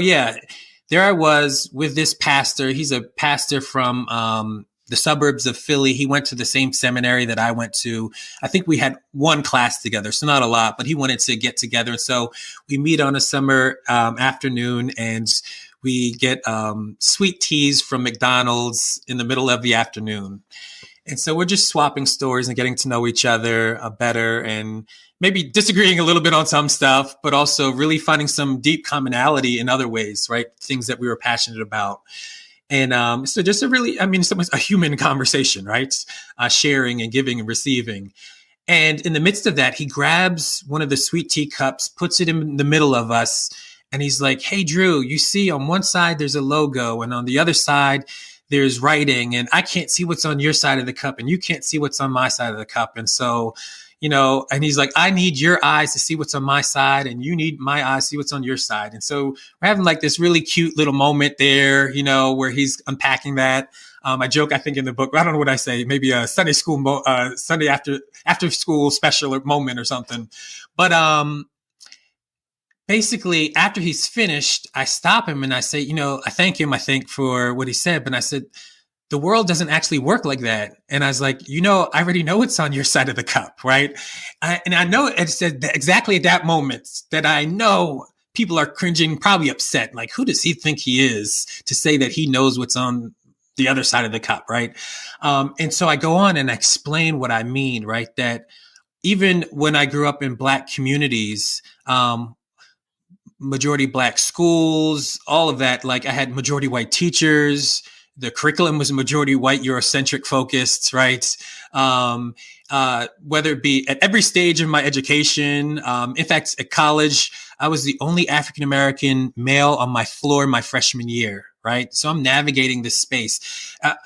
Yeah, there I was with this pastor. He's a pastor from the suburbs of Philly. He went to the same seminary that I went to. I think we had one class together, so not a lot, but he wanted to get together. And so we meet on a summer afternoon, and we get sweet teas from McDonald's in the middle of the afternoon. And so we're just swapping stories and getting to know each other better, and maybe disagreeing a little bit on some stuff, but also really finding some deep commonality in other ways, right? Things that we were passionate about. And so just a human conversation, right? Sharing and giving and receiving. And in the midst of that, he grabs one of the sweet tea cups, puts it in the middle of us. And he's like, hey, Dru, you see on one side, there's a logo, and on the other side, there's writing, and I can't see what's on your side of the cup, and you can't see what's on my side of the cup. And so, and he's like, I need your eyes to see what's on my side, and you need my eyes to see what's on your side. And so we're having like this really cute little moment there, where he's unpacking that. I joke, I think in the book, I don't know what I say, maybe a Sunday school, Sunday after school special moment or something. But, basically, after he's finished, I stop him and I say, I thank him, I think, for what he said. But I said, the world doesn't actually work like that. And I was like, I already know it's on your side of the cup, right? And I know it said exactly at that moment that I know people are cringing, probably upset. Like, who does he think he is to say that he knows what's on the other side of the cup, right? And so I go on and I explain what I mean, right? That even when I grew up in Black communities, majority Black schools, all of that. Like I had majority white teachers. The curriculum was majority white, Eurocentric focused, right? Whether it be at every stage of my education. In fact, at college, I was the only African-American male on my floor my freshman year, right? So I'm navigating this space. And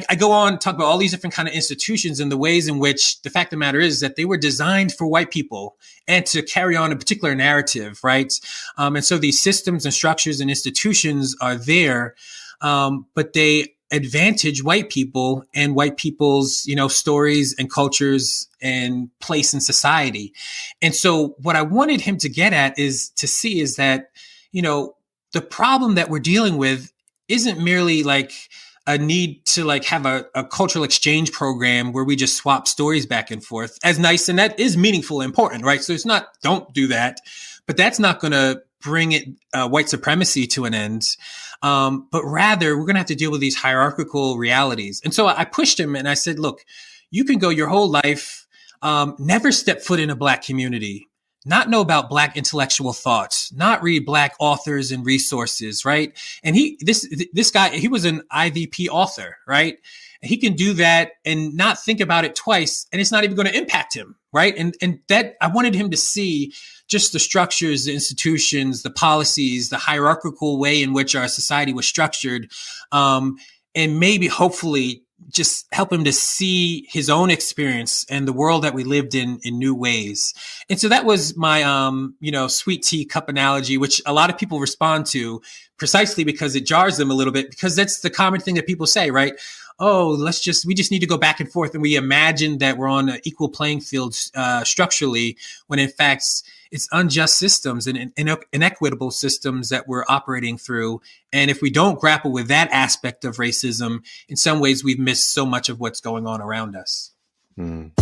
I go on to talk about all these different kind of institutions and the ways in which the fact of the matter is that they were designed for white people and to carry on a particular narrative, right? And so these systems and structures and institutions are there, but they advantage white people and white people's, stories and cultures and place in society. And so what I wanted him to get at is that, the problem that we're dealing with isn't merely like a need to like have a cultural exchange program where we just swap stories back and forth, as nice. And that is meaningful and important, right? So it's not, don't do that, but that's not going to bring it white supremacy to an end. But rather we're going to have to deal with these hierarchical realities. And so I pushed him and I said, look, you can go your whole life, never step foot in a Black community, not know about Black intellectual thoughts, not read Black authors and resources, right? And this guy, he was an IVP author, right? He can do that and not think about it twice, and it's not even going to impact him, right? And that I wanted him to see just the structures, the institutions, the policies, the hierarchical way in which our society was structured, and maybe hopefully just help him to see his own experience and the world that we lived in new ways. And so that was my, sweet tea cup analogy, which a lot of people respond to precisely because it jars them a little bit, because that's the common thing that people say, right? Oh, we just need to go back and forth. And we imagine that we're on an equal playing field structurally, when in fact, it's unjust systems and inequitable systems that we're operating through. And if we don't grapple with that aspect of racism, in some ways, we've missed so much of what's going on around us. Mm.